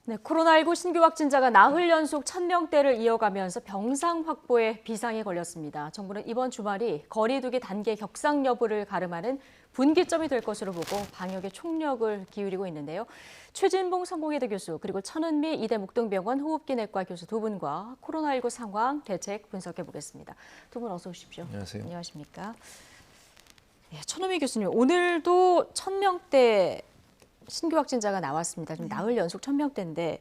네, 코로나19 신규 확진자가 나흘 연속 1,000명대를 이어가면서 병상 확보에 비상이 걸렸습니다. 정부는 이번 주말이 거리 두기 단계 격상 여부를 가름하는 분기점이 될 것으로 보고 방역에 총력을 기울이고 있는데요. 최진봉 성공회대 교수 그리고 천은미 이대 목동병원 호흡기내과 교수 두 분과 코로나19 상황, 대책 분석해 보겠습니다. 두 분 어서 오십시오. 안녕하세요. 안녕하십니까. 네, 천은미 교수님, 오늘도 1,000명대 신규 확진자가 나왔습니다. 지금 나흘 연속 1,000명대인데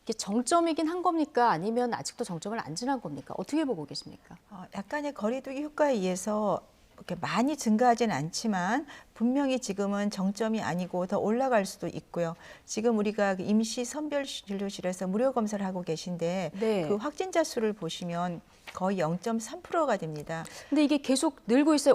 이게 정점이긴 한 겁니까? 아니면 아직도 정점을 안 지난 겁니까? 어떻게 보고 계십니까? 약간의 거리두기 효과에 의해서 이렇게 많이 증가하진 않지만 분명히 지금은 정점이 아니고 더 올라갈 수도 있고요. 지금 우리가 임시 선별진료실에서 무료 검사를 하고 계신데 네. 그 확진자 수를 보시면 거의 0.3%가 됩니다. 근데 이게 계속 늘고 있어요.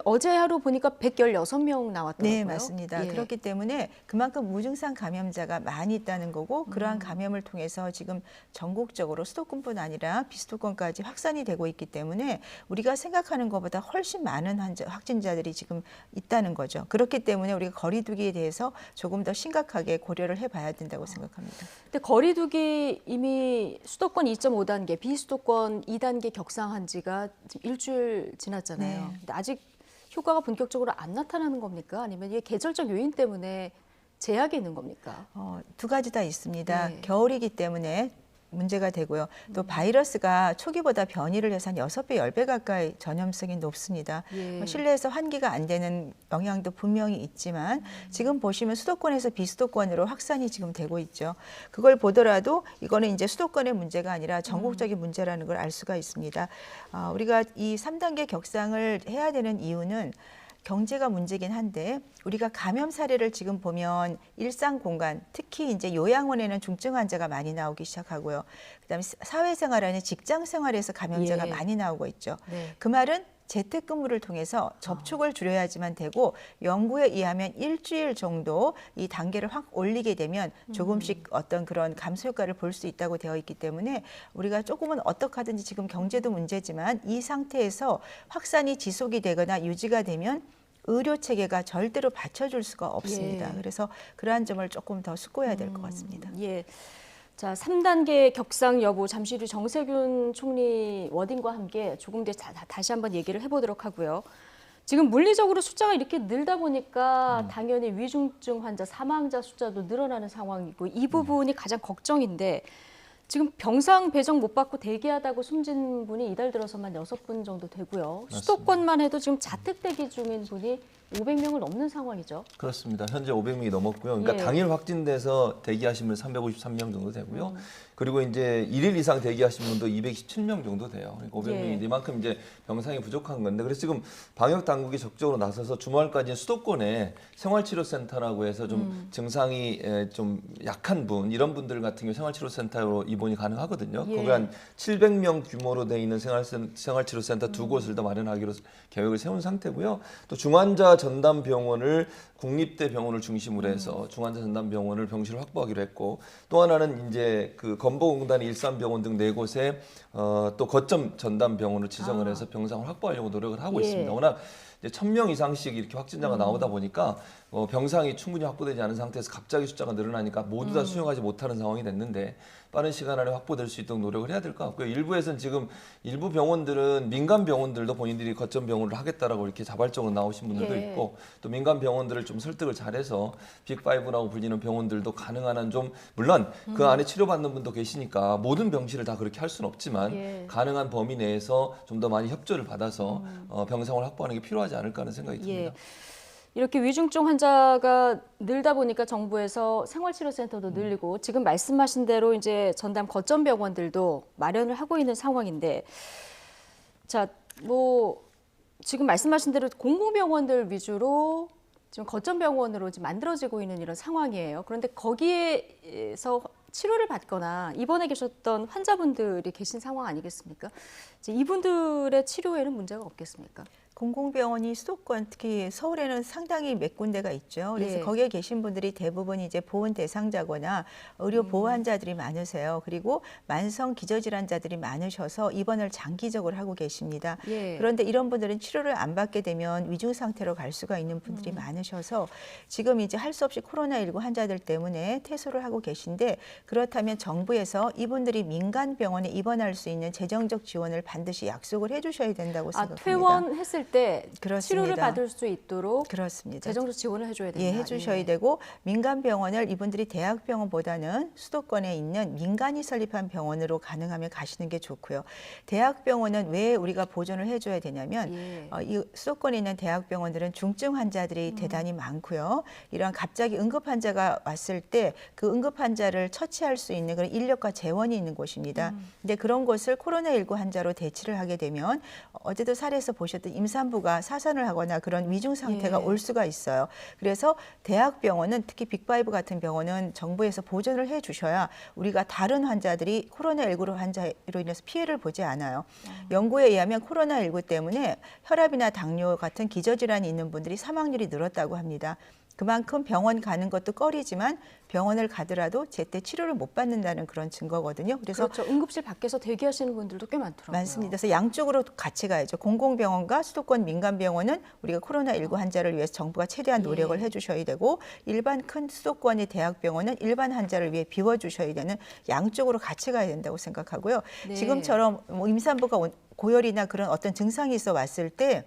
어제 하루 보니까 116명 나왔더라고요. 네, 맞습니다. 예. 그렇기 때문에 그만큼 무증상 감염자가 많이 있다는 거고 그러한 감염을 통해서 지금 전국적으로 수도권뿐 아니라 비수도권까지 확산이 되고 있기 때문에 우리가 생각하는 것보다 훨씬 많은 확진자들이 지금 있다는 거죠. 그렇기 때문에 우리가 거리두기에 대해서 조금 더 심각하게 고려를 해봐야 된다고 생각합니다. 근데 거리두기 이미 수도권 2.5단계, 비수도권 2단계 격상한 지가 지금 일주일 지났잖아요. 네. 근데 아직 효과가 본격적으로 안 나타나는 겁니까? 아니면 이게 계절적 요인 때문에 제약이 있는 겁니까? 두 가지 다 있습니다. 네. 겨울이기 때문에 문제가 되고요. 또 바이러스가 초기보다 변이를 해서 한 6배, 10배 가까이 전염성이 높습니다. 예. 실내에서 환기가 안 되는 영향도 분명히 있지만 지금 보시면 수도권에서 비수도권으로 확산이 지금 되고 있죠. 그걸 보더라도 이거는 이제 수도권의 문제가 아니라 전국적인 문제라는 걸 알 수가 있습니다. 우리가 이 3단계 격상을 해야 되는 이유는 경제가 문제긴 한데 우리가 감염 사례를 지금 보면 일상 공간, 특히 이제 요양원에는 중증 환자가 많이 나오기 시작하고요. 그다음에 사회생활, 직장 생활에서 감염자가 예. 많이 나오고 있죠. 네. 그 말은 재택근무를 통해서 접촉을 줄여야지만 되고 연구에 의하면 일주일 정도 이 단계를 확 올리게 되면 조금씩 어떤 그런 감소 효과를 볼 수 있다고 되어 있기 때문에 우리가 조금은 어떻게 하든지 지금 경제도 문제지만 이 상태에서 확산이 지속이 되거나 유지가 되면 의료 체계가 절대로 받쳐줄 수가 없습니다. 예. 그래서 그러한 점을 조금 더 숙고해야 될 것 같습니다. 예. 자, 3단계 격상 여부 잠시 후 정세균 총리 워딩과 함께 조금 뒤에 다시 한번 얘기를 해보도록 하고요. 지금 물리적으로 숫자가 이렇게 늘다 보니까 당연히 위중증 환자, 사망자 숫자도 늘어나는 상황이고 이 부분이 가장 걱정인데 지금 병상 배정 못 받고 대기하다고 숨진 분이 이달 들어서만 6분 정도 되고요. 맞습니다. 수도권만 해도 지금 자택 대기 중인 분이 500명을 넘는 상황이죠. 그렇습니다. 현재 500명이 넘었고요. 그러니까 예. 당일 확진돼서 대기하신 분 353명 정도 되고요. 그리고 이제 1일 이상 대기하신 분도 217명 정도 돼요. 그러니까 500명이 예. 이만큼 이제 병상이 부족한 건데 그래서 지금 방역 당국이 적극적으로 나서서 주말까지 수도권에 생활치료센터라고 해서 좀 증상이 좀 약한 분 이런 분들 같은 경우 생활치료센터로 입원이 가능하거든요. 예. 거기 한 700명 규모로 돼 있는 생활치료센터 두 곳을 더 마련하기로 계획을 세운 상태고요. 또 중환자 전담 병원을 국립대 병원을 중심으로 해서 중환자 전담 병원을 병실을 확보하기로 했고 또 하나는 이제 그 건보공단의 일산병원 등 네 곳에 또 거점 전담 병원을 지정을 해서 병상을 확보하려고 노력을 하고 예. 있습니다. 워낙 이제 1,000명 이상씩 이렇게 확진자가 나오다 보니까 병상이 충분히 확보되지 않은 상태에서 갑자기 숫자가 늘어나니까 모두 다 수용하지 못하는 상황이 됐는데 빠른 시간 안에 확보될 수 있도록 노력을 해야 될 것 같고요. 일부에서는 지금 일부 병원들은 민간 병원들도 본인들이 거점 병원을 하겠다라고 이렇게 자발적으로 나오신 분들도 예. 있고 또 민간 병원들을 좀 설득을 잘해서 빅5라고 불리는 병원들도 가능한 한 좀 물론 그 안에 치료받는 분도 계시니까 모든 병실을 다 그렇게 할 수는 없지만 예. 가능한 범위 내에서 좀 더 많이 협조를 받아서 병상을 확보하는 게 필요하지 않을까 하는 생각이 듭니다. 예. 이렇게 위중증 환자가 늘다 보니까 정부에서 생활치료센터도 늘리고 지금 말씀하신 대로 이제 전담 거점 병원들도 마련을 하고 있는 상황인데 자, 뭐 지금 말씀하신 대로 공공병원들 위주로 지금 거점 병원으로 지금 만들어지고 있는 이런 상황이에요. 그런데 거기에서 치료를 받거나 입원해 계셨던 환자분들이 계신 상황 아니겠습니까? 이제 이분들의 치료에는 문제가 없겠습니까? 공공병원이 수도권 특히 서울에는 상당히 몇 군데가 있죠. 그래서 예. 거기에 계신 분들이 대부분 이제 보훈 대상자거나 의료 보호 환자들이 많으세요. 그리고 만성 기저질환자들이 많으셔서 입원을 장기적으로 하고 계십니다. 예. 그런데 이런 분들은 치료를 안 받게 되면 위중 상태로 갈 수가 있는 분들이 많으셔서 지금 이제 할 수 없이 코로나19 환자들 때문에 퇴소를 하고 계신데 그렇다면 정부에서 이분들이 민간 병원에 입원할 수 있는 재정적 지원을 반드시 약속을 해주셔야 된다고 생각합니다. 퇴원했을 때 그렇습니다. 치료를 받을 수 있도록 그렇습니다. 재정적 지원을 해줘야 된다. 예, 해주셔야 되고 민간 병원을 이분들이 대학병원보다는 수도권에 있는 민간이 설립한 병원으로 가능하면 가시는 게 좋고요. 대학병원은 왜 우리가 보존을 해줘야 되냐면 예. 이 수도권에 있는 대학병원들은 중증 환자들이 대단히 많고요. 이런 갑자기 응급 환자가 왔을 때 그 응급 환자를 처치할 수 있는 그런 인력과 재원이 있는 곳입니다. 근데 그런 곳을 코로나19 환자로 대치를 하게 되면 어제도 사례에서 보셨던 임산부가 사산을 하거나 그런 위중 상태가 예. 올 수가 있어요. 그래서 대학병원은 특히 빅5 같은 병원은 정부에서 보존을 해 주셔야 우리가 다른 환자들이 코로나19 환자로 인해서 피해를 보지 않아요. 연구에 의하면 코로나19 때문에 혈압이나 당뇨 같은 기저질환이 있는 분들이 사망률이 늘었다고 합니다. 그만큼 병원 가는 것도 꺼리지만 병원을 가더라도 제때 치료를 못 받는다는 그런 증거거든요. 그래서 그렇죠. 응급실 밖에서 대기하시는 분들도 꽤 많더라고요. 많습니다. 그래서 양쪽으로 같이 가야죠. 공공병원과 수도권 민간병원은 우리가 코로나19 환자를 위해서 정부가 최대한 노력을 해주셔야 되고 일반 큰 수도권의 대학병원은 일반 환자를 위해 비워주셔야 되는 양쪽으로 같이 가야 된다고 생각하고요. 네. 지금처럼 뭐 임산부가 고열이나 그런 어떤 증상이 있어 왔을 때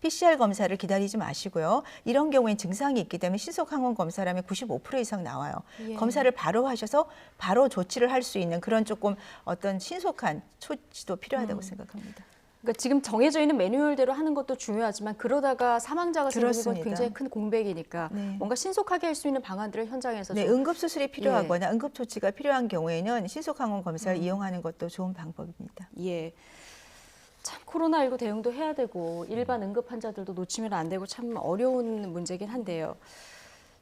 PCR 검사를 기다리지 마시고요. 이런 경우엔 증상이 있기 때문에 신속 항원 검사를 하면 95% 이상 나와요. 예. 검사를 바로 하셔서 바로 조치를 할 수 있는 그런 조금 어떤 신속한 조치도 필요하다고 생각합니다. 그러니까 지금 정해져 있는 매뉴얼대로 하는 것도 중요하지만 그러다가 사망자가 생기는 건 그렇습니다. 굉장히 큰 공백이니까 네. 뭔가 신속하게 할 수 있는 방안들을 현장에서 네, 좀 응급수술이 필요하거나 응급조치가 필요한 경우에는 신속항원 검사를 이용하는 것도 좋은 방법입니다. 예. 참 코로나19 대응도 해야 되고 일반 응급 환자들도 놓치면 안 되고 참 어려운 문제긴 한데요.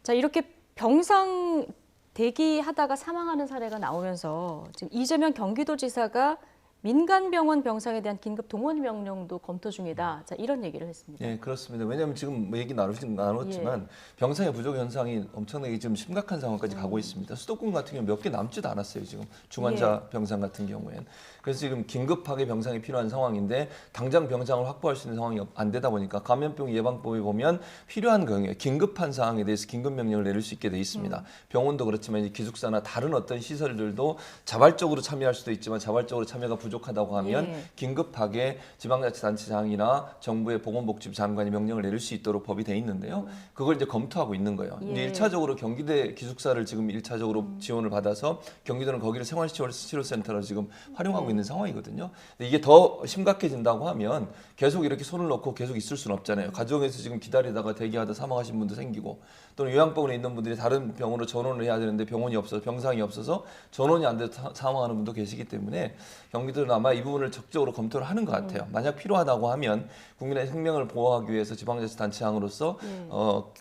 자, 이렇게 병상 대기하다가 사망하는 사례가 나오면서 지금 이재명 경기도지사가 민간병원 병상에 대한 긴급 동원 명령도 검토 중이다. 자, 이런 얘기를 했습니다. 예, 그렇습니다. 왜냐하면 지금 뭐 얘기 나눴지만 병상의 부족 현상이 엄청나게 지금 심각한 상황까지 가고 있습니다. 수도권 같은 경우 몇 개 남지도 않았어요. 지금 중환자 병상 같은 경우엔. 그래서 지금 긴급하게 병상이 필요한 상황인데 당장 병상을 확보할 수 있는 상황이 안 되다 보니까 감염병 예방법에 보면 필요한 경우에 긴급한 사항에 대해서 긴급 명령을 내릴 수 있게 돼 있습니다. 병원도 그렇지만 이제 기숙사나 다른 어떤 시설들도 자발적으로 참여할 수도 있지만 자발적으로 참여가 부족하다고 하면 긴급하게 지방자치단체장이나 정부의 보건복지부 장관이 명령을 내릴 수 있도록 법이 돼 있는데요. 그걸 이제 검토하고 있는 거예요. 이제 1차적으로 경기대 기숙사를 지금 1차적으로 지원을 받아서 경기도는 거기를 생활치료센터로 지금 활용하고 있는 상황이거든요. 근데 이게 더 심각해진다고 하면 계속 이렇게 손을 놓고 계속 있을 수는 없잖아요. 가정에서 지금 기다리다가 대기하다 사망하신 분도 생기고 또는 요양병원에 있는 분들이 다른 병원으로 전원을 해야 되는데 병원이 없어서 병상이 없어서 전원이 안 돼서 사망하는 분도 계시기 때문에 경기도는 아마 이 부분을 적극적으로 검토를 하는 것 같아요. 만약 필요하다고 하면 국민의 생명을 보호하기 위해서 지방자치단체장으로서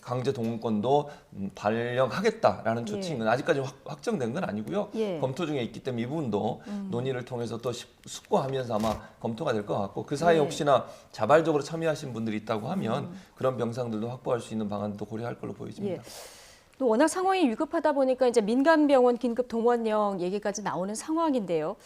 강제 동원권도 발령하겠다라는 조치는 아직까지 확정된 건 아니고요. 검토 중에 있기 때문에 이 부분도 논의를 통해서 또 숙고하면서 아마 검토가 될 것 같고 그 사이에 혹시나 자발적으로 참여하신 분들이 있다고 하면 그런 병상들도 확보할 수 있는 방안도 고려할 걸로 보여집니다. 또 워낙 상황이 위급하다 보니까 이제 민간병원 긴급 동원령 얘기까지 나오는 상황인데요.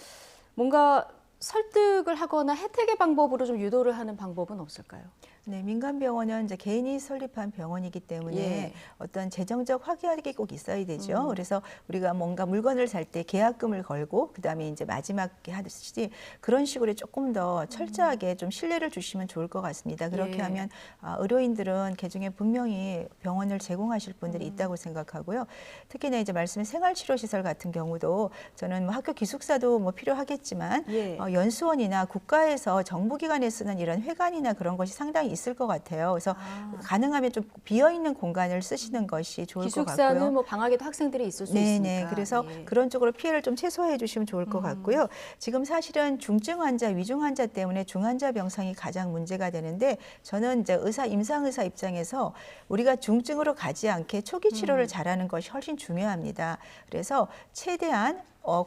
뭔가 설득을 하거나 혜택의 방법으로 좀 유도를 하는 방법은 없을까요? 네, 민간병원은 이제 개인이 설립한 병원이기 때문에 어떤 재정적 확약이 꼭 있어야 되죠. 그래서 우리가 뭔가 물건을 살 때 계약금을 걸고 그다음에 이제 마지막에 하듯이 그런 식으로 조금 더 철저하게 좀 신뢰를 주시면 좋을 것 같습니다. 그렇게 하면 의료인들은 개중에 분명히 병원을 제공하실 분들이 있다고 생각하고요. 특히나 이제 말씀의 생활치료시설 같은 경우도 저는 뭐 학교 기숙사도 뭐 필요하겠지만 연수원이나 국가에서 정부기관에 쓰는 이런 회관이나 그런 것이 상당히 있을 것 같아요. 그래서 가능하면 좀 비어 있는 공간을 쓰시는 것이 좋을 것 같고요. 기숙사는 뭐 방학에도 학생들이 있을 수 있으니까. 네, 그래서 그런 쪽으로 피해를 좀 최소화해 주시면 좋을 것 같고요. 지금 사실은 중증 환자, 위중 환자 때문에 중환자 병상이 가장 문제가 되는데 저는 이제 임상 의사 입장에서 우리가 중증으로 가지 않게 초기 치료를 잘하는 것이 훨씬 중요합니다. 그래서 최대한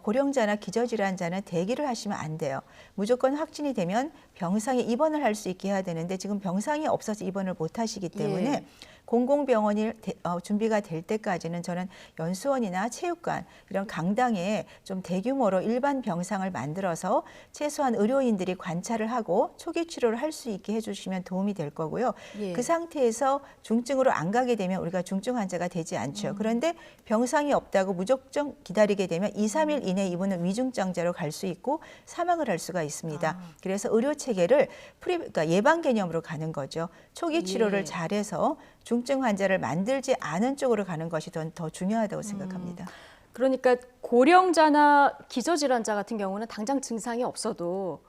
고령자나 기저질환자는 대기를 하시면 안 돼요. 무조건 확진이 되면 병상에 입원을 할 수 있게 해야 되는데 지금 병상이 없어서 입원을 못 하시기 때문에 예. 공공병원이 준비가 될 때까지는 저는 연수원이나 체육관 이런 강당에 좀 대규모로 일반 병상을 만들어서 최소한 의료인들이 관찰을 하고 초기 치료를 할 수 있게 해주시면 도움이 될 거고요. 예. 그 상태에서 중증으로 안 가게 되면 우리가 중증 환자가 되지 않죠. 그런데 병상이 없다고 무조건 기다리게 되면 2, 3일 이내 이분은 위중증자로 갈 수 있고 사망을 할 수가 있습니다. 그래서 의료 체계를 그러니까 예방 개념으로 가는 거죠. 초기 치료를 예. 잘해서 중증 환자를 만들지 않은 쪽으로 가는 것이 더 중요하다고 생각합니다. 그러니까 고령자나 기저질환자 같은 경우는 당장 증상이 없어도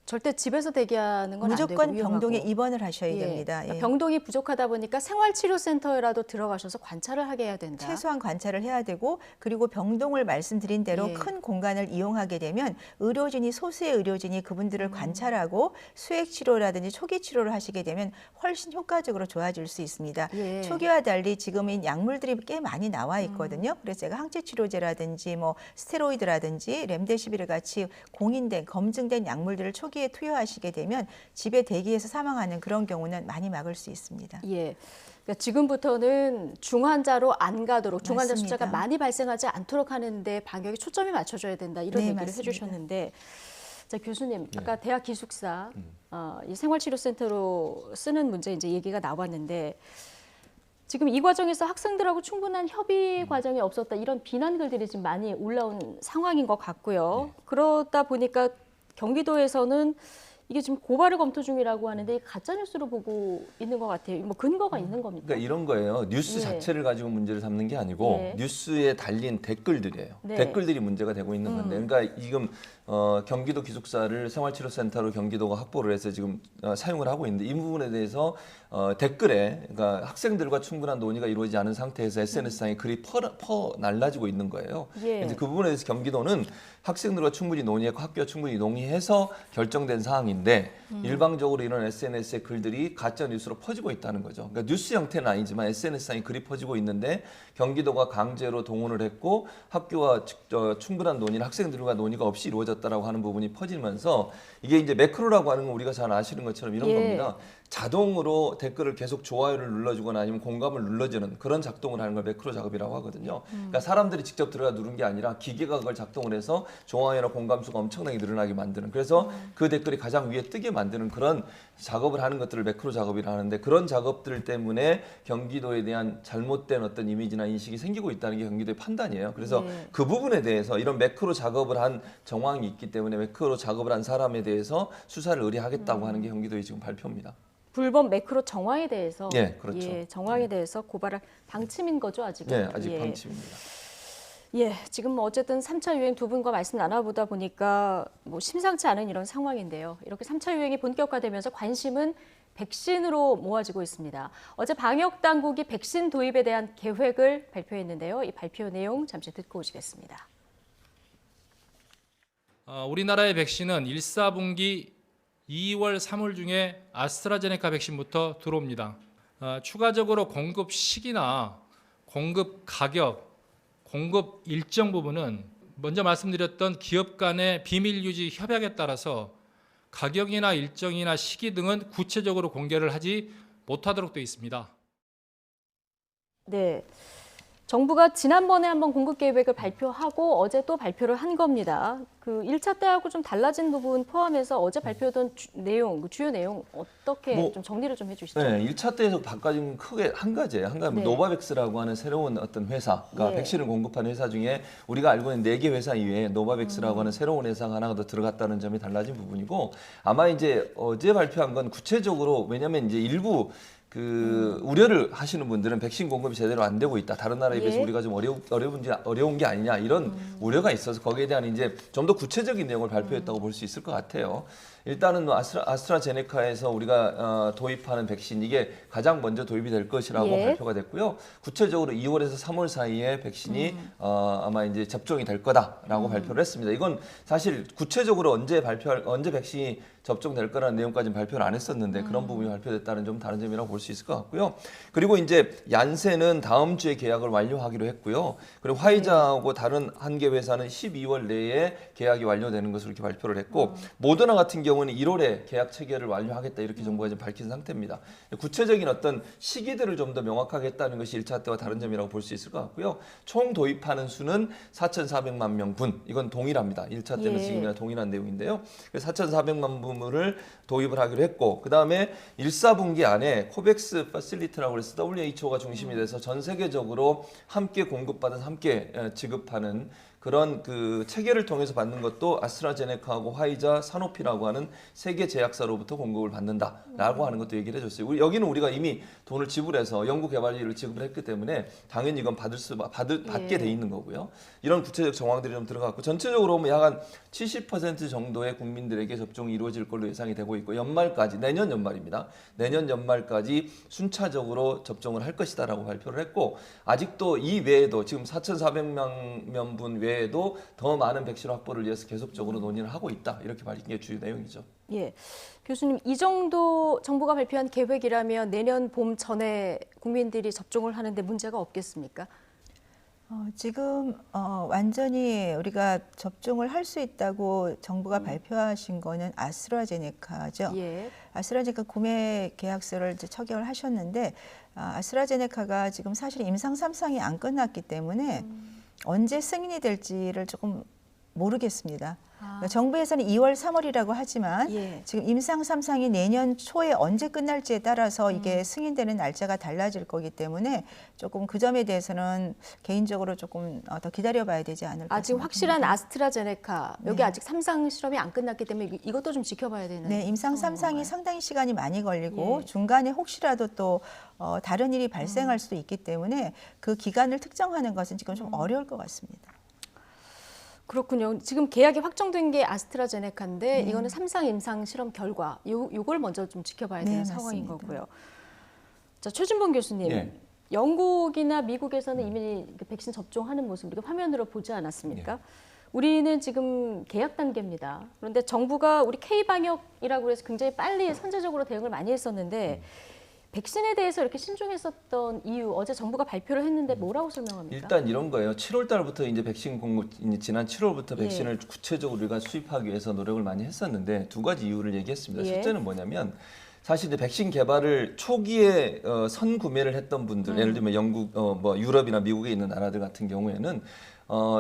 절대 집에서 대기하는 건 안 되고 무조건 위험하고. 병동에 입원을 하셔야 예. 됩니다. 그러니까 예. 병동이 부족하다 보니까 생활치료센터에라도 들어가셔서 관찰을 하게 해야 된다. 최소한 관찰을 해야 되고 그리고 병동을 말씀드린 대로 예. 큰 공간을 이용하게 되면 의료진이 소수의 의료진이 그분들을 관찰하고 수액 치료라든지 초기 치료를 하시게 되면 훨씬 효과적으로 좋아질 수 있습니다. 예. 초기와 달리 지금은 약물들이 꽤 많이 나와 있거든요. 그래서 제가 항체 치료제라든지 뭐 스테로이드라든지 렘데시비르 같이 공인된 검증된 약물들을 초기에 투여하시게 되면 집에 대기해서 사망하는 그런 경우는 많이 막을 수 있습니다. 예. 그러니까 지금부터는 중환자로 안 가도록 중환자 맞습니다. 숫자가 많이 발생하지 않도록 하는데 방역에 초점이 맞춰져야 된다 이런 네, 얘기를 맞습니다. 해주셨는데 자 교수님 아까 대학 기숙사 이 생활치료센터로 쓰는 문제 이제 얘기가 나왔는데 지금 이 과정에서 학생들하고 충분한 협의 과정이 없었다 이런 비난 글들이 지금 많이 올라온 상황인 것 같고요. 그러다 보니까 경기도에서는 이게 지금 고발을 검토 중이라고 하는데 가짜 뉴스로 보고 있는 것 같아요. 뭐 근거가 있는 겁니까? 그러니까 이런 거예요. 뉴스 예. 자체를 가지고 문제를 삼는 게 아니고 예. 뉴스에 달린 댓글들이에요. 네. 댓글들이 문제가 되고 있는 건데, 그러니까 지금 경기도 기숙사를 생활치료센터로 경기도가 확보를 해서 지금 사용을 하고 있는데 이 부분에 대해서 댓글에 그러니까 학생들과 충분한 논의가 이루어지지 않은 상태에서 SNS상에 글이 퍼 날라지고 있는 거예요. 예. 이제 그 부분에 대해서 경기도는 학생들과 충분히 논의했고 학교와 충분히 논의해서 결정된 사항인데 일방적으로 이런 SNS의 글들이 가짜 뉴스로 퍼지고 있다는 거죠. 그러니까 뉴스 형태는 아니지만 SNS상에 글이 퍼지고 있는데 경기도가 강제로 동원을 했고 학교와 충분한 논의는 학생들과 논의가 없이 이루어졌다라고 하는 부분이 퍼지면서 이게 이제 매크로라고 하는 건 우리가 잘 아시는 것처럼 이런 예. 겁니다. 자동으로 댓글을 계속 좋아요를 눌러주거나 아니면 공감을 눌러주는 그런 작동을 하는 걸 매크로 작업이라고 하거든요. 그러니까 사람들이 직접 들어가 누른 게 아니라 기계가 그걸 작동을 해서 좋아요나 공감 수가 엄청나게 늘어나게 만드는 그래서 그 댓글이 가장 위에 뜨게 만드는 그런 작업을 하는 것들을 매크로 작업이라 하는데 그런 작업들 때문에 경기도에 대한 잘못된 어떤 이미지나 인식이 생기고 있다는 게 경기도의 판단이에요. 그래서 네. 그 부분에 대해서 이런 매크로 작업을 한 정황이 있기 때문에 매크로 작업을 한 사람에 대해서 수사를 의뢰하겠다고 하는 게 경기도의 지금 발표입니다. 불법 매크로 정황에 대해서 예, 그렇죠. 예, 정황에 대해서 고발할 방침인 거죠 아직은. 네, 아직 예. 방침입니다. 예, 지금 뭐 어쨌든 3차 유행 두 분과 말씀 나눠보다 보니까 뭐 심상치 않은 이런 상황인데요. 이렇게 3차 유행이 본격화되면서 관심은 백신으로 모아지고 있습니다. 어제 방역 당국이 백신 도입에 대한 계획을 발표했는데요. 이 발표 내용 잠시 듣고 오시겠습니다. 우리나라의 백신은 1사분기 2월, 3월 중에 아스트라제네카 백신부터 들어옵니다. 추가적으로 공급 시기나 공급 가격, 공급 일정 부분은 먼저 말씀드렸던 기업 간의 비밀 유지 협약에 따라서 가격이나 일정이나 시기 등은 구체적으로 공개를 하지 못하도록 되어 있습니다. 네. 정부가 지난번에 한번 공급 계획을 발표하고 어제 또 발표를 한 겁니다. 그 1차 때하고 좀 달라진 부분 포함해서 어제 발표했던 내용, 주요 내용 어떻게 좀 정리를 좀 해주시죠? 네, 1차 때에서 바꿔진 크게 한 가지예요. 한 가지 네. 노바백스라고 하는 새로운 어떤 회사, 그러니까 예. 백신을 공급하는 회사 중에 우리가 알고 있는 4개 회사 이외에 노바백스라고 하는 새로운 회사가 하나가 더 들어갔다는 점이 달라진 부분이고 아마 이제 어제 발표한 건 구체적으로 왜냐하면 이제 일부 그 우려를 하시는 분들은 백신 공급이 제대로 안 되고 있다. 다른 나라에 비해서 예. 우리가 좀 어려운 게 아니냐 이런 우려가 있어서 거기에 대한 이제 좀 더 구체적인 내용을 발표했다고 볼 수 있을 것 같아요. 일단은 아스트라제네카에서 우리가 도입하는 백신 이게 가장 먼저 도입이 될 것이라고 예. 발표가 됐고요. 구체적으로 2월에서 3월 사이에 백신이 아마 이제 접종이 될 거다라고 발표를 했습니다. 이건 사실 구체적으로 언제 백신이 접종될 거라는 내용까지는 발표를 안 했었는데 그런 부분이 발표됐다는 좀 다른 점이라고 볼 수 수 있을 것 같고요. 그리고 이제 얀센은 다음 주에 계약을 완료하기로 했고요. 그리고 화이자하고 다른 한 개 회사는 12월 내에 계약이 완료되는 것으로 이렇게 발표를 했고 모더나 같은 경우는 1월에 계약 체결을 완료하겠다 이렇게 정부가 지금 밝힌 상태입니다. 구체적인 어떤 시기들을 좀 더 명확하게 했다는 것이 1차 때와 다른 점이라고 볼 수 있을 것 같고요. 총 도입하는 수는 4,400만 명분. 이건 동일합니다. 1차 때는 지금이랑 동일한 내용인데요. 그래서 4,400만 분을 도입을 하기로 했고 그다음에 1, 4분기 안에 코백스 퍼실리티라고 해서 WHO가 중심이 돼서 전 세계적으로 함께 공급받은 함께 지급하는 그런 그 체계를 통해서 받는 것도 아스트라제네카하고 화이자, 사노피라고 하는 세계 제약사로부터 공급을 받는다라고 하는 것도 얘기를 해줬어요. 여기는 우리가 이미 돈을 지불해서 연구개발비를 지급을 했기 때문에 당연히 이건 받게 돼 있는 거고요. 이런 구체적 정황들이 좀 들어갔고 전체적으로 보면 약 한 70% 정도의 국민들에게 접종이 이루어질 걸로 예상이 되고 있고 연말까지 내년 연말입니다. 내년 연말까지 순차적으로 접종을 할 것이다라고 발표를 했고 아직도 이 외에도 지금 4,400만 명분 외에도 더 많은 백신 확보를 위해서 계속적으로 논의를 하고 있다. 이렇게 밝힌 게 주요 내용이죠. 예. 교수님, 이 정도 정부가 발표한 계획이라면 내년 봄 전에 국민들이 접종을 하는데 문제가 없겠습니까? 지금 완전히 우리가 접종을 할 수 있다고 정부가 발표하신 거는 아스트라제네카죠. 예. 아스트라제네카 구매 계약서를 이제 처결을 하셨는데 아스트라제네카가 지금 사실 임상 3상이 안 끝났기 때문에 언제 승인이 될지를 조금 모르겠습니다. 그러니까 정부에서는 2월, 3월이라고 하지만 예. 지금 임상 3상이 내년 초에 언제 끝날지에 따라서 이게 승인되는 날짜가 달라질 거기 때문에 조금 그 점에 대해서는 개인적으로 조금 더 기다려봐야 되지 않을까. 아직 확실한 생각합니다. 아스트라제네카 여기 아직 3상 실험이 안 끝났기 때문에 이것도 좀 지켜봐야 되는. 네, 임상 상황인 3상이 건가요? 상당히 시간이 많이 걸리고 예. 중간에 혹시라도 또 다른 일이 발생할 수도 있기 때문에 그 기간을 특정하는 것은 지금 좀 어려울 것 같습니다. 그렇군요. 지금 계약이 확정된 게 아스트라제네카인데 이거는 3상 임상 실험 결과 요걸 먼저 좀 지켜봐야 되는 네, 상황인 맞습니다. 거고요. 자, 최준봉 교수님. 예. 영국이나 미국에서는 이미 그 백신 접종하는 모습 우리가 화면으로 보지 않았습니까? 우리는 지금 계약 단계입니다. 그런데 정부가 우리 K방역이라고 해서 굉장히 빨리 선제적으로 대응을 많이 했었는데 백신에 대해서 이렇게 신중했었던 이유 어제 정부가 발표를 했는데 뭐라고 설명합니까? 일단 이런 거예요. 7월 달부터 이제 백신 공급 지난 7월부터 예. 백신을 구체적으로 우리가 수입하기 위해서 노력을 많이 했었는데 두 가지 이유를 얘기했습니다. 예. 첫째는 뭐냐면 사실 이제 백신 개발을 초기에 선구매를 했던 분들, 예를 들면 영국, 뭐 유럽이나 미국에 있는 나라들 같은 경우에는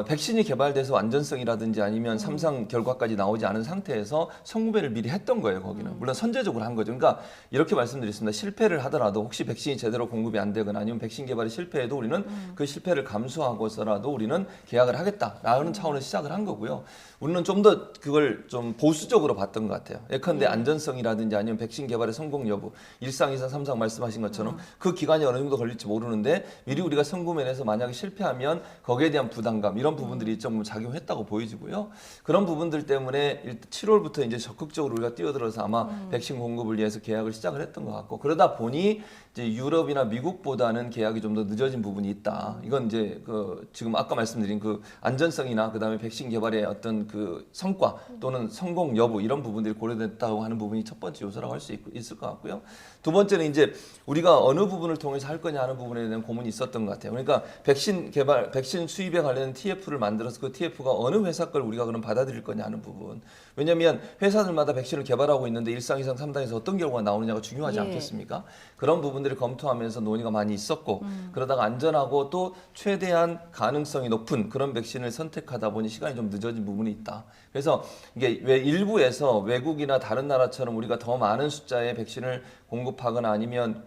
백신이 개발돼서 안전성이라든지 아니면 3상 결과까지 나오지 않은 상태에서 선구매를 미리 했던 거예요, 거기는. 물론 선제적으로 한 거죠. 그러니까 이렇게 말씀드렸습니다. 실패를 하더라도 혹시 백신이 제대로 공급이 안 되거나 아니면 백신 개발이 실패해도 우리는 그 실패를 감수하고서라도 우리는 계약을 하겠다라는 차원에서 시작을 한 거고요. 우리는 좀 더 그걸 좀 보수적으로 봤던 것 같아요. 예컨대 안전성이라든지 아니면 백신 개발의 성공 여부, 1상, 2상, 3상 말씀하신 것처럼 그 기간이 어느 정도 걸릴지 모르는데 미리 우리가 선구매를 해서 만약에 실패하면 거기에 대한 부담감 이런 부분들이 좀 작용했다고 보이지고요. 그런 부분들 때문에 7월부터 이제 적극적으로 우리가 뛰어들어서 아마 백신 공급을 위해서 계약을 시작을 했던 것 같고 그러다 보니 이제 유럽이나 미국보다는 계약이 좀 더 늦어진 부분이 있다. 이건 이제 그 지금 아까 말씀드린 그 안전성이나 그다음에 백신 개발의 어떤 그 성과 또는 성공 여부 이런 부분들이 고려됐다고 하는 부분이 첫 번째 요소라고 할 수 있을 것 같고요. 두 번째는 이제 우리가 어느 부분을 통해서 할 거냐 하는 부분에 대한 고민이 있었던 것 같아요. 그러니까 백신 개발, 백신 수입에 관련된 TF를 만들어서 그 TF가 어느 회사 걸 우리가 그럼 받아들일 거냐 하는 부분. 왜냐하면 회사들마다 백신을 개발하고 있는데 1상, 2상, 3상에서 어떤 결과가 나오느냐가 중요하지 예. 않겠습니까? 그런 부분들을 검토하면서 논의가 많이 있었고 그러다가 안전하고 또 최대한 가능성이 높은 그런 백신을 선택하다 보니 시간이 좀 늦어진 부분이 있다. 그래서 이게 왜 일부에서 외국이나 다른 나라처럼 우리가 더 많은 숫자의 백신을 공급하거나 아니면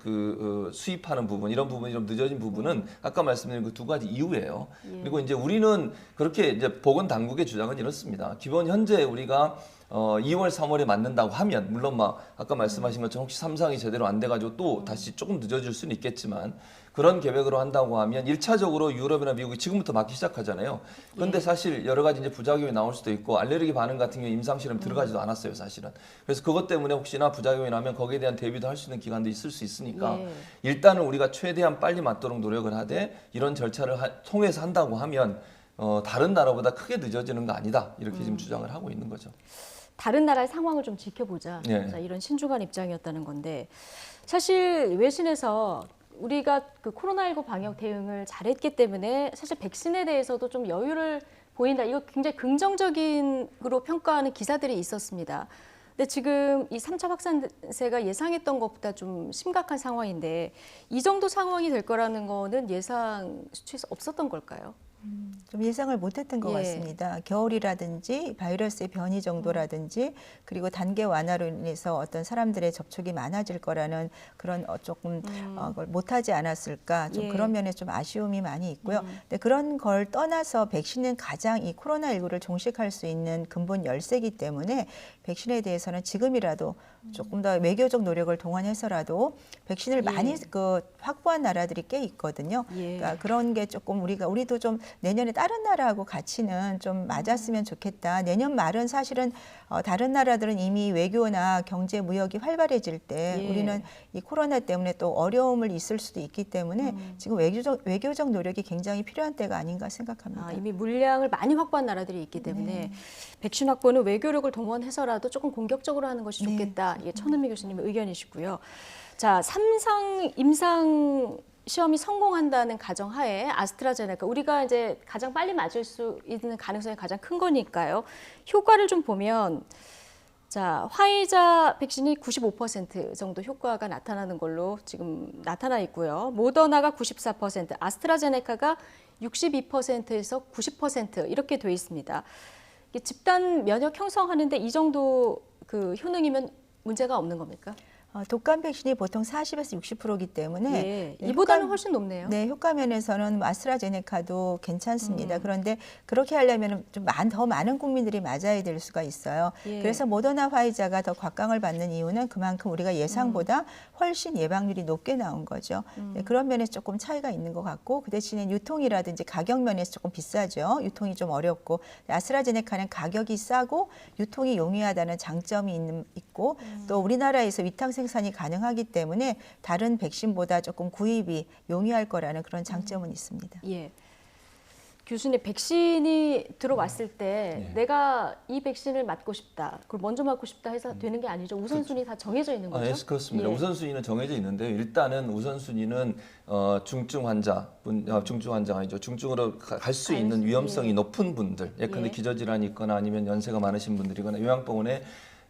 수입하는 부분 이런 부분이 좀 늦어진 부분은 아까 말씀드린 그 두 가지 이유예요. 그리고 이제 우리는 그렇게 이제 보건 당국의 주장은 이렇습니다. 기본 현재 우리가 2월, 3월에 맞는다고 하면 물론 막 아까 말씀하신 것처럼 혹시 3상이 제대로 안 돼가지고 또 다시 조금 늦어질 수는 있겠지만 그런 계획으로 한다고 하면 1차적으로 유럽이나 미국이 지금부터 맞기 시작하잖아요. 그런데 사실 여러 가지 이제 부작용이 나올 수도 있고 알레르기 반응 같은 경우 임상 실험 들어가지도 않았어요, 사실은. 그래서 그것 때문에 혹시나 부작용이 나면 거기에 대한 대비도 할 수 있는 기간도 있을 수 있으니까 예. 일단은 우리가 최대한 빨리 맞도록 노력을 하되 이런 절차를 통해서 한다고 하면 다른 나라보다 크게 늦어지는 거 아니다. 이렇게 지금 주장을 하고 있는 거죠. 다른 나라의 상황을 좀 지켜보자. 예. 자, 이런 신중한 입장이었다는 건데 사실 외신에서 우리가 그 코로나19 방역 대응을 잘했기 때문에 사실 백신에 대해서도 좀 여유를 보인다. 이거 굉장히 긍정적인으로 평가하는 기사들이 있었습니다. 근데 지금 이 3차 확산세가 예상했던 것보다 좀 심각한 상황인데 이 정도 상황이 될 거라는 거는 예상 수치에서 없었던 걸까요? 좀 예상을 못했던 것 예. 같습니다. 겨울이라든지 바이러스의 변이 정도라든지 그리고 단계 완화로 인해서 어떤 사람들의 접촉이 많아질 거라는 그런 조금 그걸 못하지 않았을까 좀 예. 그런 면에 좀 아쉬움이 많이 있고요. 근데 그런 걸 떠나서 백신은 가장 이 코로나19를 종식할 수 있는 근본 열쇠이기 때문에 백신에 대해서는 지금이라도 조금 더 외교적 노력을 동원해서라도 백신을 많이 그 확보한 나라들이 꽤 있거든요. 예. 그러니까 그런 게 조금 우리도 좀 내년에 다른 나라하고 가치는 좀 맞았으면 좋겠다. 내년 말은 사실은 다른 나라들은 이미 외교나 경제 무역이 활발해질 때 예. 우리는 이 코로나 때문에 또 어려움을 있을 수도 있기 때문에 지금 외교적 노력이 굉장히 필요한 때가 아닌가 생각합니다. 아, 이미 물량을 많이 확보한 나라들이 있기 때문에 백신 확보는 외교력을 동원해서라도 조금 공격적으로 하는 것이 좋겠다. 이게 천은미 교수님의 의견이시고요. 자, 임상 시험이 성공한다는 가정하에 아스트라제네카 우리가 이제 가장 빨리 맞을 수 있는 가능성이 가장 큰 거니까요. 효과를 좀 보면 자, 화이자 백신이 95% 정도 효과가 나타나는 걸로 지금 나타나 있고요. 모더나가 94%, 아스트라제네카가 62%에서 90% 이렇게 돼 있습니다. 이게 집단 면역 형성하는데 이 정도 그 효능이면 문제가 없는 겁니까? 독감 백신이 보통 40에서 60%이기 때문에 예, 이보다는 훨씬 높네요. 네, 효과 면에서는 아스트라제네카도 괜찮습니다. 그런데 그렇게 하려면 좀 더 많은 국민들이 맞아야 될 수가 있어요. 예. 그래서 모더나 화이자가 더 곽강을 받는 이유는 그만큼 우리가 예상보다 훨씬 예방률이 높게 나온 거죠. 네, 그런 면에서 조금 차이가 있는 것 같고 그 대신에 유통이라든지 가격 면에서 조금 비싸죠. 유통이 좀 어렵고 아스트라제네카는 가격이 싸고 유통이 용이하다는 장점이 있고 또 우리나라에서 위탁 생산이 가능하기 때문에 다른 백신보다 조금 구입이 용이할 거라는 그런 장점은 있습니다. 예. 교수님, 백신이 들어왔을 때 내가 이 백신을 맞고 싶다, 그걸 먼저 맞고 싶다 해서 되는 게 아니죠. 우선순위 다 정해져 있는 거죠? 네, 그렇습니다. 예. 우선순위는 정해져 있는데요. 일단은 우선순위는 중증 환자가 아니죠. 중증으로 갈 수 있는 위험성이 높은 분들, 예컨대 예. 기저질환이 있거나 아니면 연세가 많으신 분들이거나 요양병원에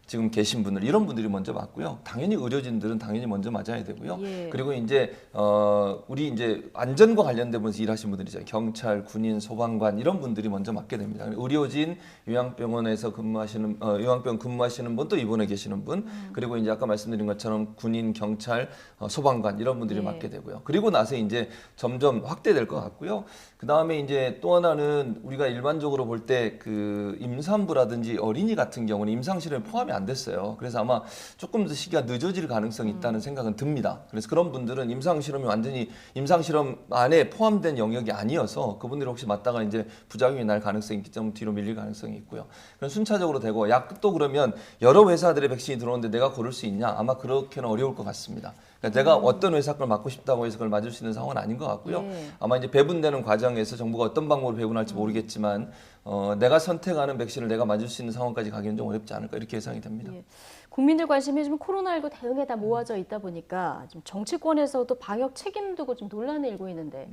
지금 계신 분들 이런 분들이 먼저 맞고요. 당연히 의료진들은 당연히 먼저 맞아야 되고요. 예. 그리고 이제 우리 이제 안전과 관련된 분에서 일하시는 분들이죠. 경찰, 군인, 소방관 이런 분들이 먼저 맞게 됩니다. 의료진, 요양병원에서 근무하시는 요양병 근무하시는 분 또 입원해 계시는 분 그리고 이제 아까 말씀드린 것처럼 군인, 경찰, 소방관 이런 분들이 예. 맞게 되고요. 그리고 나서 이제 점점 확대될 것 같고요. 그 다음에 이제 또 하나는 우리가 일반적으로 볼 때 그 임산부라든지 어린이 같은 경우는 임상실험에 포함이 안 됐어요. 그래서 아마 조금 더 시기가 늦어질 가능성이 있다는 생각은 듭니다. 그래서 그런 분들은 임상실험이 완전히 임상실험 안에 포함된 영역이 아니어서 그분들이 혹시 맞다가 이제 부작용이 날 가능성이 있기 때문에 뒤로 밀릴 가능성이 있고요. 그럼 순차적으로 되고 약도 그러면 여러 회사들의 백신이 들어오는데 내가 고를 수 있냐? 아마 그렇게는 어려울 것 같습니다. 그러니까 내가 어떤 회사 걸 맞고 싶다고 해서 그걸 맞을 수 있는 상황은 아닌 것 같고요. 예. 아마 이제 배분되는 과정에서 정부가 어떤 방법으로 배분할지 모르겠지만 내가 선택하는 백신을 내가 맞을 수 있는 상황까지 가기는 좀 어렵지 않을까 이렇게 예상이 됩니다. 예. 국민들 관심이 좀 코로나19 대응에 다 모아져 있다 보니까 좀 정치권에서도 방역 책임 두고 좀 논란이 일고 있는데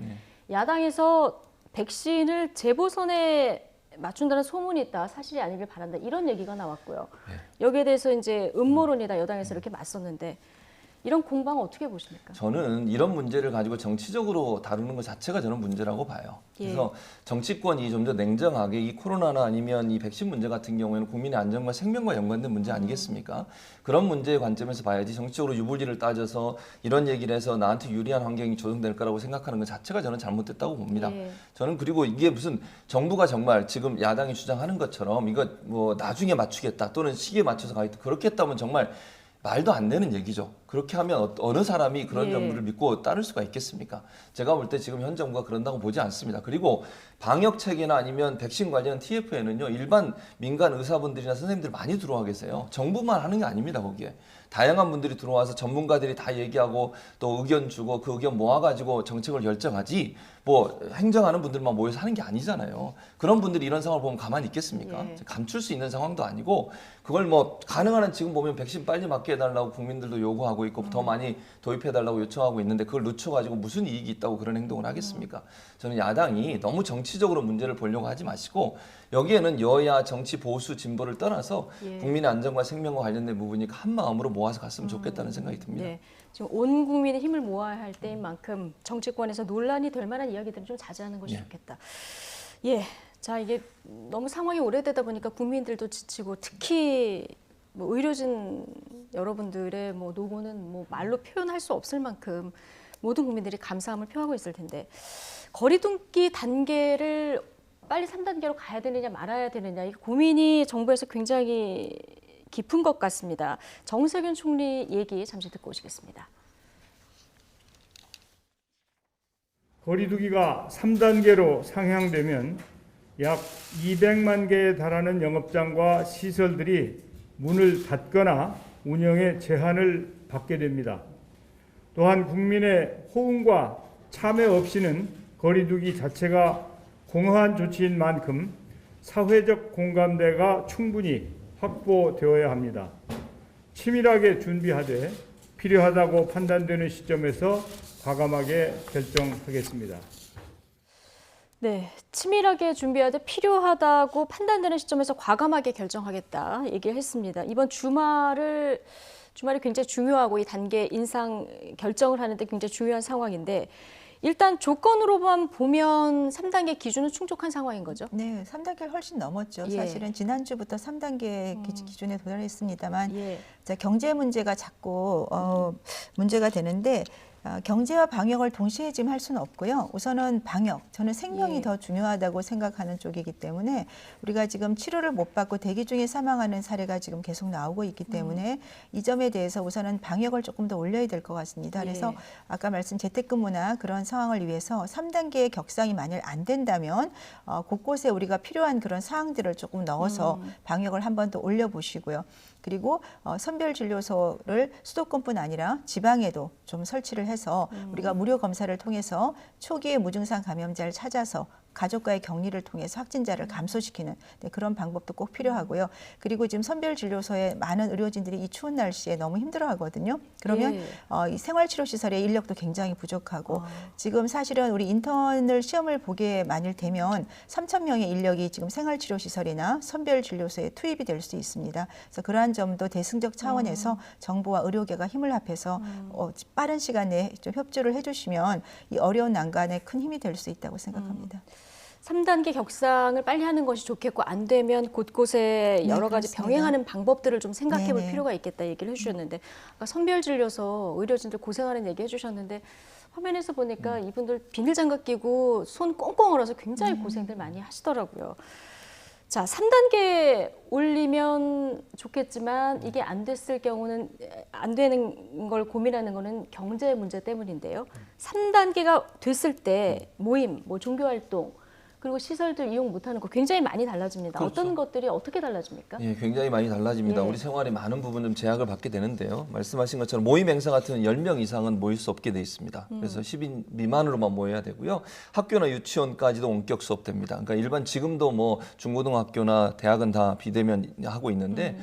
야당에서 백신을 재보선에 맞춘다는 소문이 있다. 사실이 아니길 바란다. 이런 얘기가 나왔고요. 여기에 대해서 이제 음모론이다. 여당에서 이렇게 맞섰는데 이런 공방은 어떻게 보십니까? 저는 이런 문제를 가지고 정치적으로 다루는 것 자체가 저는 문제라고 봐요. 그래서 정치권이 좀 더 냉정하게 이 코로나나 아니면 이 백신 문제 같은 경우에는 국민의 안전과 생명과 연관된 문제 아니겠습니까? 그런 문제의 관점에서 봐야지 정치적으로 유불리를 따져서 이런 얘기를 해서 나한테 유리한 환경이 조성될 거라고 생각하는 것 자체가 저는 잘못됐다고 봅니다. 예. 저는 그리고 이게 무슨 정부가 정말 지금 야당이 주장하는 것처럼 이거 뭐 나중에 맞추겠다 또는 시기에 맞춰서 가겠다 그렇게 했다면 정말 말도 안 되는 얘기죠. 그렇게 하면 어느 사람이 그런 예. 정부를 믿고 따를 수가 있겠습니까? 제가 볼 때 지금 현 정부가 그런다고 보지 않습니다. 그리고 방역 체계나 아니면 백신 관련 TF에는요, 일반 민간 의사분들이나 선생님들 많이 들어와 계세요. 정부만 하는 게 아닙니다, 거기에. 다양한 분들이 들어와서 전문가들이 다 얘기하고 또 의견 주고 그 의견 모아가지고 정책을 결정하지 뭐 행정하는 분들만 모여서 하는 게 아니잖아요. 그런 분들이 이런 상황을 보면 가만히 있겠습니까? 예. 감출 수 있는 상황도 아니고 그걸 뭐 가능한 한 지금 보면 백신 빨리 맞게 해달라고 국민들도 요구하고 있고 더 많이 도입해달라고 요청하고 있는데 그걸 늦춰가지고 무슨 이익이 있다고 그런 행동을 하겠습니까? 저는 야당이 너무 정치적으로 문제를 보려고 하지 마시고 여기에는 여야 정치 보수 진보를 떠나서 예. 국민의 안전과 생명과 관련된 부분이 한 마음으로 모아서 갔으면 좋겠다는 생각이 듭니다. 네. 지금 온 국민의 힘을 모아야 할 때인 만큼 정치권에서 논란이 될 만한 이야기들은 좀 자제하는 것이 예. 좋겠다. 예. 자, 이게 너무 상황이 오래되다 보니까 국민들도 지치고 특히 뭐 의료진 여러분들의 뭐 노고는 뭐 말로 표현할 수 없을 만큼 모든 국민들이 감사함을 표하고 있을 텐데 거리두기 단계를 빨리 3단계로 가야 되느냐 말아야 되느냐 이 고민이 정부에서 굉장히 깊은 것 같습니다. 정세균 총리 얘기 잠시 듣고 오시겠습니다. 거리두기가 3단계로 상향되면 약 200만 개에 달하는 영업장과 시설들이 문을 닫거나 운영에 제한을 받게 됩니다. 또한 국민의 호응과 참여 없이는 거리두기 자체가 공허한 조치인 만큼 사회적 공감대가 충분히 확보되어야 합니다. 치밀하게 준비하되 필요하다고 판단되는 시점에서 과감하게 결정하겠습니다. 네, 치밀하게 준비하되 필요하다고 판단되는 시점에서 과감하게 결정하겠다 얘기를 했습니다. 이번 주말이 굉장히 중요하고 이 단계 인상 결정을 하는데 굉장히 중요한 상황인데 일단 조건으로만 보면 3단계 기준은 충족한 상황인 거죠? 네, 3단계를 훨씬 넘었죠. 예. 사실은 지난주부터 3단계 기준에 도달했습니다만 예. 자, 경제 문제가 자꾸 문제가 되는데 경제와 방역을 동시에 지금 할 수는 없고요. 우선은 방역, 저는 생명이 예. 더 중요하다고 생각하는 쪽이기 때문에 우리가 지금 치료를 못 받고 대기 중에 사망하는 사례가 지금 계속 나오고 있기 때문에 이 점에 대해서 우선은 방역을 조금 더 올려야 될 것 같습니다. 그래서 예. 아까 말씀 재택근무나 그런 상황을 위해서 3단계의 격상이 만약 안 된다면 곳곳에 우리가 필요한 그런 사항들을 조금 넣어서 방역을 한 번 더 올려보시고요. 그리고 선별진료소를 수도권뿐 아니라 지방에도 좀 설치를 해서 우리가 무료 검사를 통해서 초기에 무증상 감염자를 찾아서 가족과의 격리를 통해서 확진자를 감소시키는 그런 방법도 꼭 필요하고요. 그리고 지금 선별진료소에 많은 의료진들이 이 추운 날씨에 너무 힘들어하거든요. 그러면 예. 이 생활치료시설의 인력도 굉장히 부족하고 지금 사실은 우리 인턴을 시험을 보게 만일 되면 3,000명의 인력이 지금 생활치료시설이나 선별진료소에 투입이 될 수 있습니다. 그래서 그러한 점도 대승적 차원에서 정부와 의료계가 힘을 합해서 빠른 시간 내에 좀 협조를 해주시면 이 어려운 난관에 큰 힘이 될 수 있다고 생각합니다. 3단계 격상을 빨리 하는 것이 좋겠고 안 되면 곳곳에 네, 여러 가지 그렇습니다. 병행하는 방법들을 좀 생각해 볼 네네. 필요가 있겠다 얘기를 해주셨는데 아까 선별진료소 의료진들 고생하는 얘기 해주셨는데 화면에서 보니까 이분들 비닐장갑 끼고 손 꽁꽁 얼어서 굉장히 고생들 많이 하시더라고요. 자, 3단계 올리면 좋겠지만 이게 안 됐을 경우는 안 되는 걸 고민하는 거는 경제 문제 때문인데요. 3단계가 됐을 때 모임, 뭐 종교활동 그리고 시설들 이용 못하는 거 굉장히 많이 달라집니다. 그렇죠. 어떤 것들이 어떻게 달라집니까? 예, 굉장히 많이 달라집니다. 예. 우리 생활의 많은 부분 좀 제약을 받게 되는데요. 말씀하신 것처럼 모임 행사 같은 10명 이상은 모일 수 없게 돼 있습니다. 그래서 10인 미만으로만 모여야 되고요. 학교나 유치원까지도 원격 수업됩니다. 그러니까 일반 지금도 뭐 중고등학교나 대학은 다 비대면 하고 있는데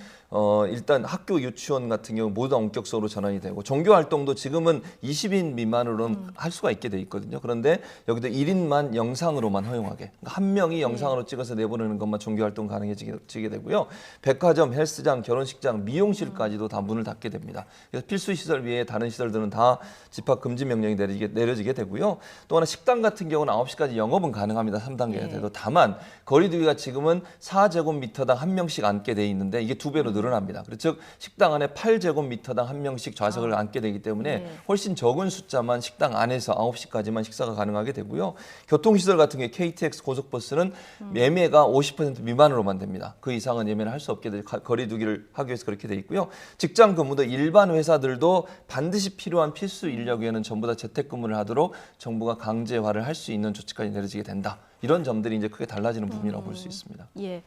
일단 학교 유치원 같은 경우 모두 원격 수업으로 전환이 되고 종교 활동도 지금은 20인 미만으로는 할 수가 있게 돼 있거든요. 그런데 여기도 1인만 영상으로만 허용하게. 그러니까 한 명이 영상으로 찍어서 내보내는 것만 종교 활동 가능해지게 되고요. 백화점, 헬스장, 결혼식장, 미용실까지도 다 문을 닫게 됩니다. 그래서 필수 시설 외에 다른 시설들은 다 집합 금지 명령이 내려지게 되고요. 또 하나 식당 같은 경우는 9시까지 영업은 가능합니다. 3단계가 돼도. 다만 거리두기가 지금은 4제곱미터당 한 명씩 앉게 돼 있는데 이게 2배로 늘어납니다. 즉 식당 안에 8제곱미터당 한 명씩 좌석을 앉게 되기 때문에 네. 훨씬 적은 숫자만 식당 안에서 9시까지만 식사가 가능하게 되고요. 교통시설 같은 게 KTX 고속버스는 예매가 50% 미만으로만 됩니다. 그 이상은 예매를 할 수 없게 돼 거리 두기를 하기 위해서 그렇게 돼 있고요. 직장 근무도 일반 회사들도 반드시 필요한 필수 인력에는 전부 다 재택근무를 하도록 정부가 강제화를 할 수 있는 조치까지 내려지게 된다. 이런 점들이 이제 크게 달라지는 부분이라고 볼 수 있습니다. 예.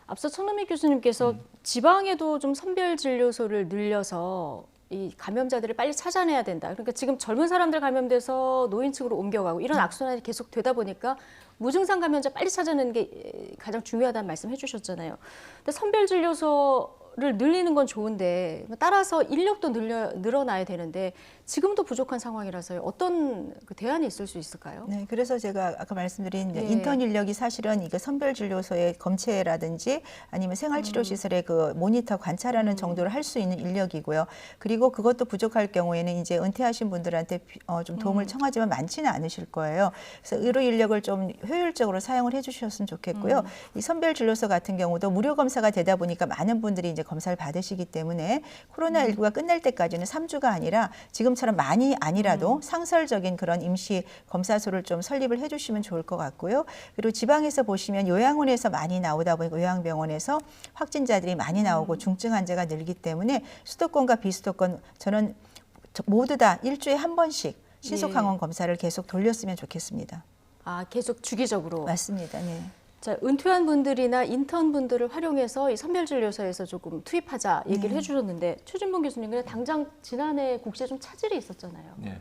앞서 천은미 교수님께서 지방에도 좀 선별 진료소를 늘려서 이 감염자들을 빨리 찾아내야 된다. 그러니까 지금 젊은 사람들 감염돼서 노인 측으로 옮겨가고 이런 악순환이 계속 되다 보니까 무증상 감염자 빨리 찾아내는 게 가장 중요하다는 말씀 해주셨잖아요. 근데 선별 진료소를 늘리는 건 좋은데 따라서 인력도 늘어나야 되는데 지금도 부족한 상황이라서요. 어떤 그 대안이 있을 수 있을까요? 네, 그래서 제가 아까 말씀드린 네. 인턴 인력이 사실은 이거 선별진료소의 검체라든지 아니면 생활치료시설의 그 모니터 관찰하는 정도를 할 수 있는 인력이고요. 그리고 그것도 부족할 경우에는 이제 은퇴하신 분들한테 좀 도움을 청하지만 많지는 않으실 거예요. 그래서 의료 인력을 좀 효율적으로 사용을 해주셨으면 좋겠고요. 이 선별진료소 같은 경우도 무료 검사가 되다 보니까 많은 분들이 이제 검사를 받으시기 때문에 코로나19가 끝날 때까지는 3주가 아니라 지금처럼 많이 아니라도 상설적인 그런 임시 검사소를 좀 설립을 해주시면 좋을 것 같고요. 그리고 지방에서 보시면 요양원에서 많이 나오다 보니까 요양병원에서 확진자들이 많이 나오고 중증 환자가 늘기 때문에 수도권과 비수도권 저는 모두 다 일주일에 한 번씩 신속항원 검사를 계속 돌렸으면 좋겠습니다. 아, 계속 주기적으로. 맞습니다. 네. 자, 은퇴한 분들이나 인턴 분들을 활용해서 이 선별진료소에서 조금 투입하자 얘기를 해주셨는데 최진봉 교수님 그냥 당장 지난해 국시에 좀 차질이 있었잖아요. 네.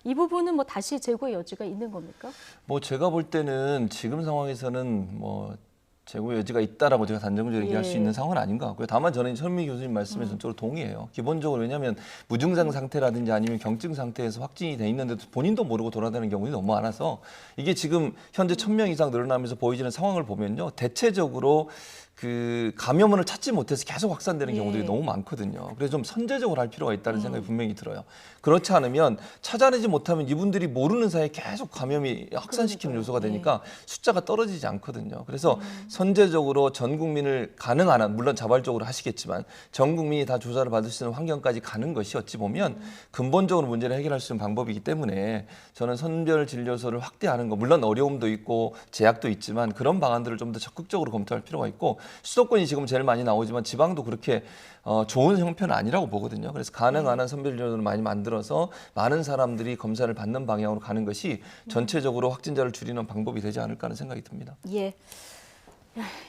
이 부분은 뭐 다시 재고의 여지가 있는 겁니까? 뭐 제가 볼 때는 지금 상황에서는 뭐 재고 여지가 있다라고 제가 단정적으로 얘기할 수 있는 상황은 아닌 것 같고요. 다만 저는 천은미 교수님 말씀에 전적으로 동의해요. 기본적으로 왜냐하면 무증상 상태라든지 아니면 경증 상태에서 확진이 돼 있는데도 본인도 모르고 돌아다니는 경우들이 너무 많아서 이게 지금 현재 1,000명 이상 늘어나면서 보이지는 상황을 보면요. 대체적으로 그 감염원을 찾지 못해서 계속 확산되는 경우들이 너무 많거든요. 그래서 좀 선제적으로 할 필요가 있다는 생각이 분명히 들어요. 그렇지 않으면 찾아내지 못하면 이분들이 모르는 사이에 계속 감염이 확산시키는 요소가 되니까 숫자가 떨어지지 않거든요. 그래서 선제적으로 전 국민을 가능한 한, 물론 자발적으로 하시겠지만 전 국민이 다 조사를 받을 수 있는 환경까지 가는 것이 어찌 보면 근본적으로 문제를 해결할 수 있는 방법이기 때문에 저는 선별 진료소를 확대하는 거, 물론 어려움도 있고 제약도 있지만 그런 방안들을 좀 더 적극적으로 검토할 필요가 있고 수도권이 지금 제일 많이 나오지만 지방도 그렇게 좋은 형편은 아니라고 보거든요. 그래서 가능한 한 선별 진료소를 많이 만들어서 많은 사람들이 검사를 받는 방향으로 가는 것이 전체적으로 확진자를 줄이는 방법이 되지 않을까 하는 생각이 듭니다. 예.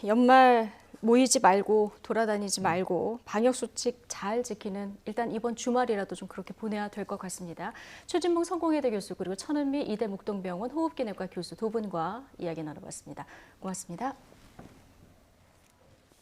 연말 모이지 말고 돌아다니지 말고 방역 수칙 잘 지키는 일단 이번 주말이라도 좀 그렇게 보내야 될 것 같습니다. 최진봉 성공회대 교수 그리고 천은미 이대 묵동병원 호흡기내과 교수 두 분과 이야기 나눠봤습니다. 고맙습니다.